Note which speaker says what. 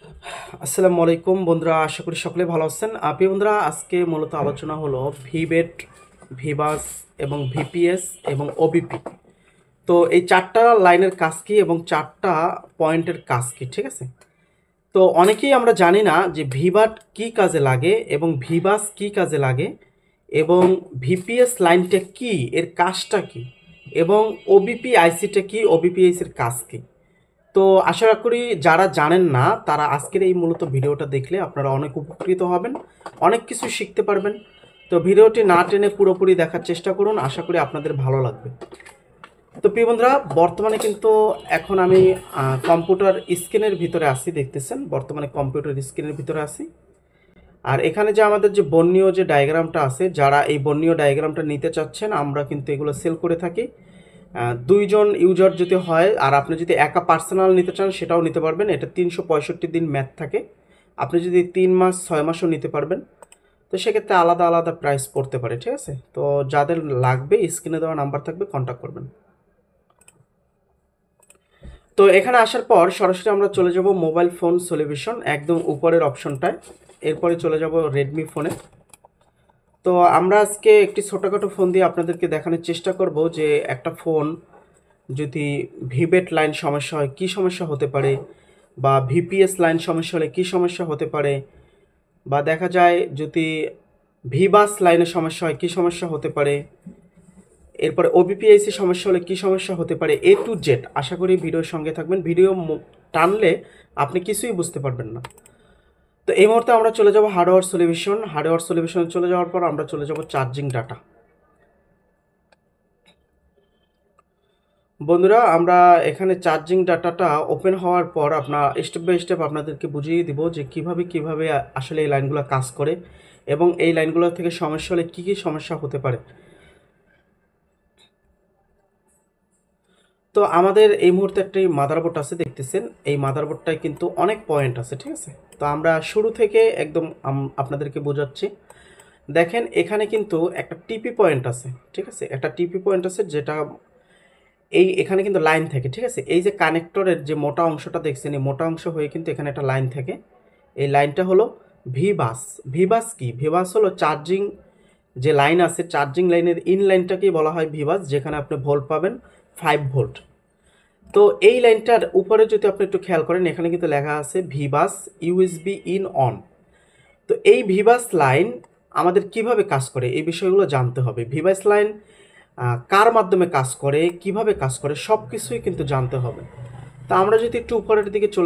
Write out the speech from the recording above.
Speaker 1: আসসালামু আলাইকুম বন্ধুরা, আশা করি সকলে ভালো আছেন। আপনি বন্ধুরা, আজকে মূলত আলোচনা হলো ভিবেট, ভিবাস এবং ভিপিএস এবং ওবিপি। তো এই চারটা লাইনের কাজ কি এবং চারটা পয়েন্টের কাজ কি, ঠিক আছে? তো অনেকেই আমরা জানি না যে ভিবাট কি কাজে লাগে এবং ভিবাস কি কাজে লাগে এবং ভিপিএস লাইনটা কি, এর কাজটা কি, এবং ওবিপি আইসিটা কি, ওবিপি আইসির কাজ কি। তো আশা করি যারা জানেন না তারা আজকের এই মূলত ভিডিওটা দেখলে আপনারা অনেক উপকৃত হবেন, অনেক কিছু শিখতে পারবেন। তো ভিডিওটি না টেনে পুরোপুরি দেখার চেষ্টা করুন, আশা করি আপনাদের ভালো লাগবে। তো প্রিয় বন্ধুরা, বর্তমানে কিন্তু এখন আমি কম্পিউটার স্ক্রিনের ভিতরে আছি, দেখতেছেন বর্তমানে কম্পিউটার স্ক্রিনের ভিতরে আছি। আর এখানে যে আমাদের যে বর্ণীয় যে ডায়াগ্রামটা আছে, যারা এই বর্ণীয় ডায়াগ্রামটা নিতে চাচ্ছেন, আমরা কিন্তু এগুলো সেল করে থাকি। দুইজন ইউজার যদি হয় আর আপনি যদি একা পার্সোনাল নিতে চান সেটাও নিতে পারবেন। এটা 365 দিন ম্যাথ থাকে, আপনি যদি 3 মাস 6 মাসও নিতে পারবেন। তো সেক্ষেত্রে আলাদা আলাদা প্রাইস পড়তে পারে, ঠিক আছে? তো যাদের লাগবে স্ক্রিনে দেওয়া নাম্বার থাকবে, কন্ট্যাক্ট করবেন। তো এখানে আসার পর সরাসরি আমরা চলে যাব মোবাইল ফোন সলিউশন, একদম উপরের অপশনটায়। এরপরে চলে যাব রেডমি ফোনে। তো আমরা আজকে একটি ছোটোখাটো ফোন দিয়ে আপনাদেরকে দেখানোর চেষ্টা করব যে একটা ফোন যদি ভিবেট লাইন সমস্যা হয় কী সমস্যা হতে পারে, বা ভিপিএস লাইন সমস্যা হলে কী সমস্যা হতে পারে, বা দেখা যায় যদি ভিবাস লাইনের সমস্যা হয় কী সমস্যা হতে পারে, এরপরে ওবিপিআইসি সমস্যা হলে কী সমস্যা হতে পারে, এ টু জেড। আশা করি ভিডিওর সঙ্গে থাকবেন, ভিডিও টানলে আপনি কিছুই বুঝতে পারবেন না। তো এই মুহূর্তে আমরা চলে যাব হার্ডওয়্যার সলিউশন। হার্ডওয়্যার সলিউশনে চলে যাওয়ার পর আমরা চলে যাব চার্জিং ডাটা। বন্ধুরা, আমরা এখানে চার্জিং ডাটাটা ওপেন হওয়ার পর আপনার স্টেপ বাই স্টেপ আপনাদেরকে বুঝিয়ে দিব যে কিভাবে আসলে এই লাইনগুলো কাজ করে এবং এই লাইনগুলো থেকে সমস্যা হলে কী কী সমস্যা হতে পারে। তো আমাদের এই মুহূর্তে একটি মাদারবোর্ড আছে, দেখতেছেন এই মাদারবোর্ডটায় কিন্তু অনেক পয়েন্ট আছে, ঠিক আছে? তো আমরা শুরু থেকে একদম আপনাদেরকে বোঝাচ্ছি। দেখেন এখানে কিন্তু একটা টিপি পয়েন্ট আছে, ঠিক আছে? একটা টিপি পয়েন্ট আছে যেটা এখানে কিন্তু লাইন থাকে, ঠিক আছে? এই যে কানেক্টরের যে মোটা অংশটা দেখছেন, এই মোটা অংশ হয়ে কিন্তু এখানে একটা লাইন থাকে। এই লাইনটা হলো ভিবাস। ভিবাস কি? ভিবাস হলো চার্জিং যে লাইন আছে, চার্জিং লাইনের ইন লাইনটাকেই বলা হয় ভিবাস, যেখানে আপনি ভোল্ট পাবেন 5 ভোল্ট। তো এই লাইনটার উপরে যদি আপনি একটু খেয়াল করেন, এখানে কিন্তু লেখা আছে ভিবাস ইউএসবি ইন অন। তো এই ভিবাস লাইন আমাদের কিভাবে কাজ করে এই বিষয়গুলো জানতে হবে। ভিবাস লাইন কার মাধ্যমে কাজ করে, কিভাবে কাজ করে, সব কিছুই কিন্তু জানতে হবে। তা আমরা যদি একটু উপরের দিকে চলে